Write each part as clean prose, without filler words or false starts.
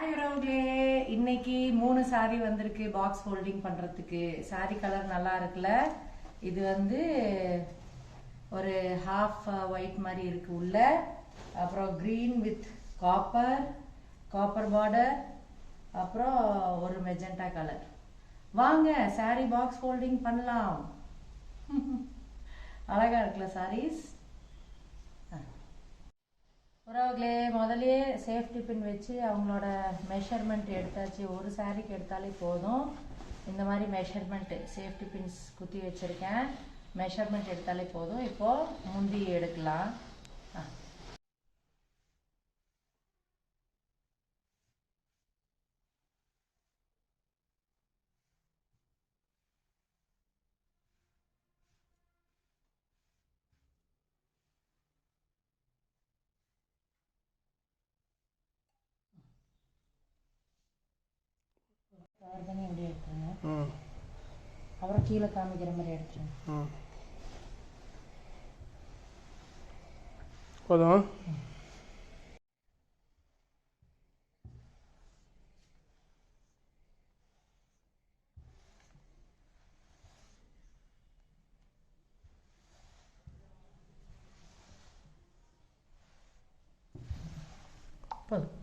Hi உறவுகளே, இன்னைக்கு 3 sorry வந்திருக்கு பாக்ஸ் ஹோல்டிங் பண்றதுக்கு. சாரி கலர் நல்லா இருக்குல்ல. இது வந்து ஒரு ஹாஃப் ஒயிட் மாதிரி இருக்கு உள்ள. அப்புறம் கிரீன் வித் காப்பர் பார்டர், அப்புறம் ஒரு மெஜெண்டா கலர். வாங்க சாரி பாக்ஸ் ஹோல்டிங் பண்ணலாம். அழகா இருக்குல்ல சாரீஸ். உறவுகளே, முதலே சேஃப்டி பின் வச்சு அவங்களோட மெஷர்மெண்ட் எடுத்தாச்சு. ஒரு சாரிக்கு எடுத்தாலே போதும். இந்த மாதிரி மெஷர்மெண்ட் சேஃப்டி பின்ஸ் குத்தி வச்சுருக்கேன். மெஷர்மெண்ட் எடுத்தாலே போதும். இப்போது முந்தி எடுக்கலாம். பண்ணி எப்படி எடுத்துருங்க. அப்புறம் கீழே காமிக்கிற மாதிரி எடுத்துருங்க. போதும். போதும்.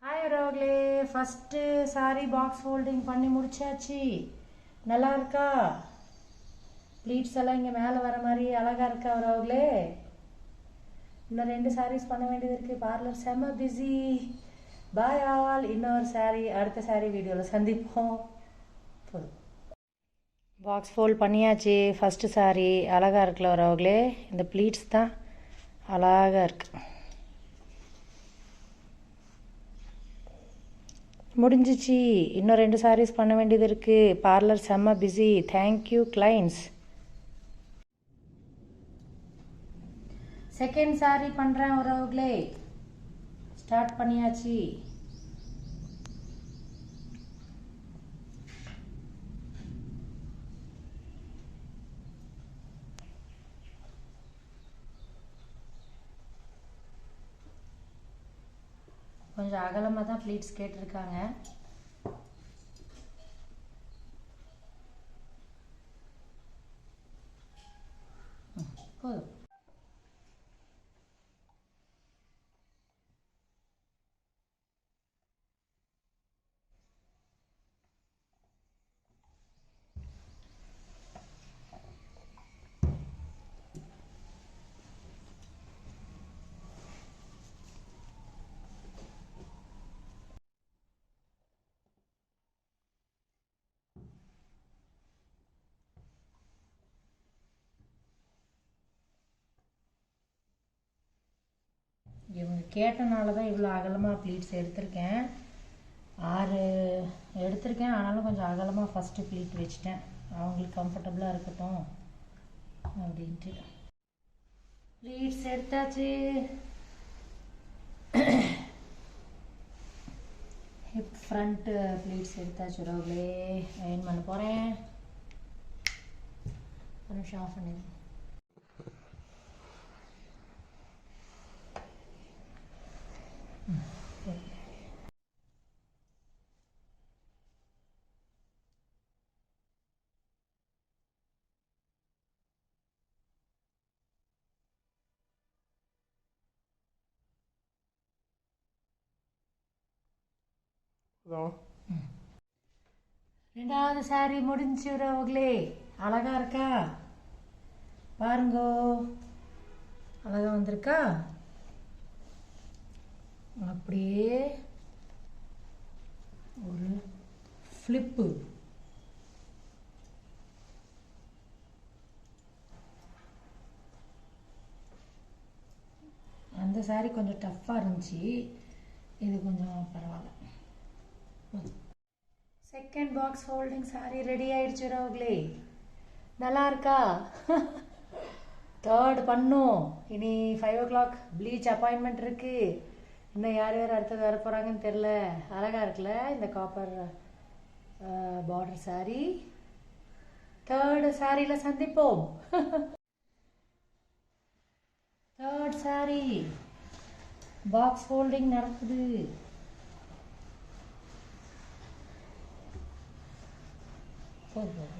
ஹாய் உறவுகளே, ஃபஸ்ட்டு சாரி பாக்ஸ் ஹோல்டிங் பண்ணி முடிச்சாச்சு. நல்லா இருக்கா? ப்ளீட்ஸ் எல்லாம் இங்கே மேலே வர மாதிரி அழகாக இருக்கா உறவுகளே? இன்னும் 2 சாரீஸ் பண்ண வேண்டியது இருக்குது. பார்லர் செம்ம பிஸி. Bye all. இன்னொரு சாரீ அடுத்த சாரீ வீடியோவில் சந்திப்போம். போதும். பாக்ஸ் ஃபோல்ட் பண்ணியாச்சு. ஃபஸ்ட்டு சாரீ அழகாக இருக்குல்ல உறவுகளே? இந்த ப்ளீட்ஸ் தான் அழகாக இருக்குது. முடிஞ்சிச்சு. இன்னும் 2 சாரீஸ் பண்ண வேண்டியது இருக்குது. பார்லர் செம்ம busy. Thank you clients. Second sari பண்ணுறேன் உறவுகளே. ஸ்டார்ட் பண்ணியாச்சு. கொஞ்சம் அகலமாக தான் ப்ளீட்ஸ் கேட்டிருக்காங்க. போதும். இவங்க கேட்டனால தான் இவ்வளோ அகலமாக ப்ளீட்ஸ் எடுத்திருக்கேன். 6 எடுத்திருக்கேன். ஆனாலும் கொஞ்சம் அகலமாக ஃபஸ்ட்டு ப்ளீட் வச்சுட்டேன். அவங்களுக்கு கம்ஃபர்டபுளாக இருக்கட்டும் அப்படின்ட்டு. ப்ளீட்ஸ் எடுத்தாச்சு. ஹிப் ஃப்ரண்ட்டு ப்ளீட்ஸ் எடுத்தாச்சு உறவுகளே. அயன் பண்ண போகிறேன். ஒரு நிமிஷம் ஆஃப் பண்ணிடுறேன். ரெண்டாவது சாரி முடிஞ்சு உறவுகளே. அழகா இருக்கா? பாருங்கோ, அழகா வந்திருக்கா? அப்படியே ஒரு ஃப்ளிப்பு. அந்த சாரி கொஞ்சம் டஃப்பாக இருந்துச்சு. இது கொஞ்சம் பரவாயில்ல. Second box holding sorry ready ஆயிடுச்சு உறவுகளே. நல்லா இருக்கா? தேர்ட் பண்ணும். இனி 5 o'clock ப்ளீச் அப்பாயின்மெண்ட் இருக்கு. இன்னும் யார் யார் அடுத்தது வர போகிறாங்கன்னு தெரில. அழகாக இருக்குல்ல இந்த காப்பர் பார்டர் சாரி. தேர்டு சாரியில் சந்திப்போம். தேர்ட் சாரி பாக்ஸ் ஹோல்டிங் நடக்குது. போதும்.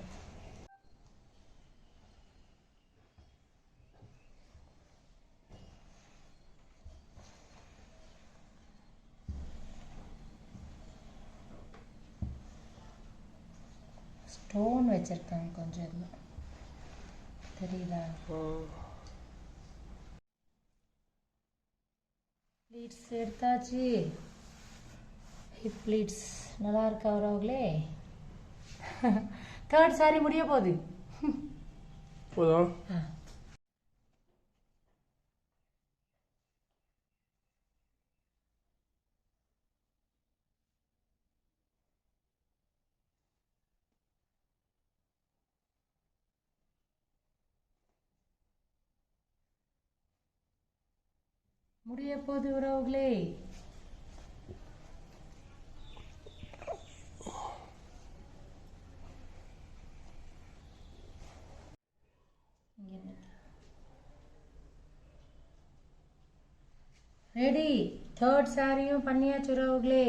ஸ்டோன் வச்சுருக்காங்க கொஞ்சம் இதில் தெரியுதா? ப்ளீட்ஸ் எடுத்தாச்சு. ஹிப் ப்ளீட்ஸ் நல்லா இருக்கா அவரவங்களே? தேர்ட் சாரி முடிய போகுது. போதும். முடிய போகுது உறவுகளே. ரெடி. தேர்ட் சாரியும் பண்ணியாச்சு உறவுகளே.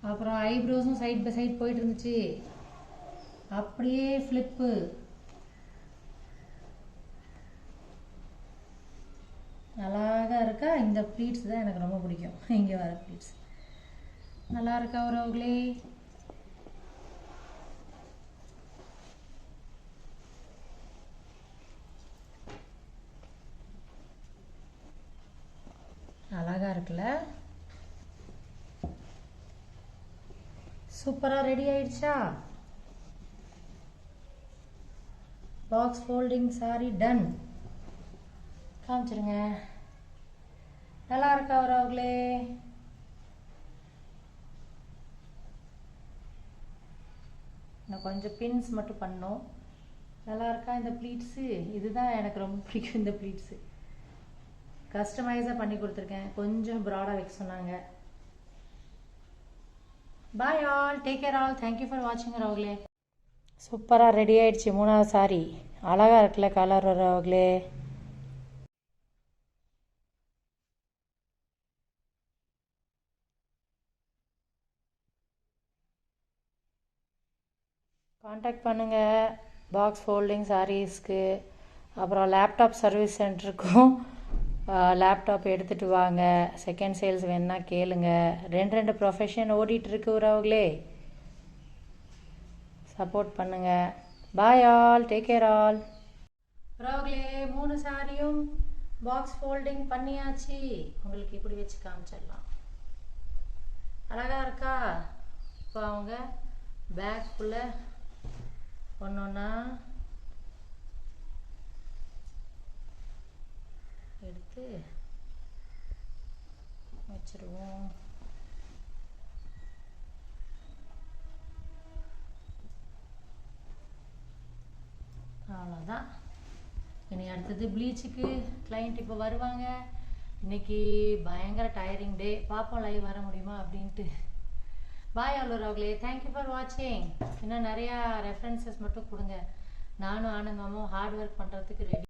அப்புறம் ஐப்ரோஸும் சைட் பை சைட் போயிட்டு இருந்துச்சு. அப்படியே ஃப்ளிப்பு. நல்லாக இருக்கா? இந்த ப்ளீட்ஸ் தான் எனக்கு ரொம்ப பிடிக்கும். இங்கே வர ப்ளீட்ஸ் நல்லா இருக்கா உறவுகளே? அழகா இருக்குல்ல? சூப்பரா ரெடி ஆயிடுச்சா? Box folding sari done. காமிச்சிருங்க. நல்லா இருக்கா உறவுகளே? நான் கொஞ்சம் பின்ஸ் மட்டும் பண்ணோம். நல்லா இருக்கா இந்த ப்ளீட்ஸு? இதுதான் எனக்கு ரொம்ப பிடிக்கும். இந்த ப்ளீட்ஸு கஸ்டமைஸாக பண்ணி கொடுத்துருக்கேன். கொஞ்சம் ப்ராடாக வைக்க சொன்னாங்க. Bye all, take care all, thank you for வாட்சிங் உறவுகளே. சூப்பராக ரெடி ஆயிடுச்சு மூணாவது சாரி. அழகாக இருக்குல்ல கலர் உறவுகளே? காண்டாக்ட் பண்ணுங்கள் பாக்ஸ் ஃபோல்டிங் சாரீஸ்க்கு. அப்புறம் லேப்டாப் சர்வீஸ் சென்டருக்கும் லேப்டாப் எடுத்துகிட்டு வாங்க. செகண்ட் சேல்ஸ் வேணுன்னா கேளுங்க. ரெண்டு ப்ரொஃபஷன் ஓடிட்டுருக்கு உறவுகளே. சப்போர்ட் பண்ணுங்கள். Bye all, take care all உறவுகளே. 3 சாரியும் பாக்ஸ் ஃபோல்டிங் பண்ணியாச்சு. உங்களுக்கு இப்படி வச்சு காமிச்சிடலாம். அழகாக இருக்கா? இப்போ அவங்க பேக்குள்ளே ஒன்றா எடுத்து வச்சிருவோம். அவ்வளோதான். இனி அடுத்தது ப்ளீச்சுக்கு கிளைண்ட் இப்போ வருவாங்க. இன்னைக்கு பயங்கர டயரிங் டே. பார்ப்போம் லைவ் வர முடியுமா அப்படின்ட்டு. பாய் அவ்வளோர்களே, தேங்க்யூ ஃபார் வாட்சிங். இன்னும் நிறையா ரெஃபரன்சஸ் மட்டும் கொடுங்க. நானும் ஆனந்தமும் ஹார்ட் ஒர்க் பண்ணுறதுக்கு ரெடி.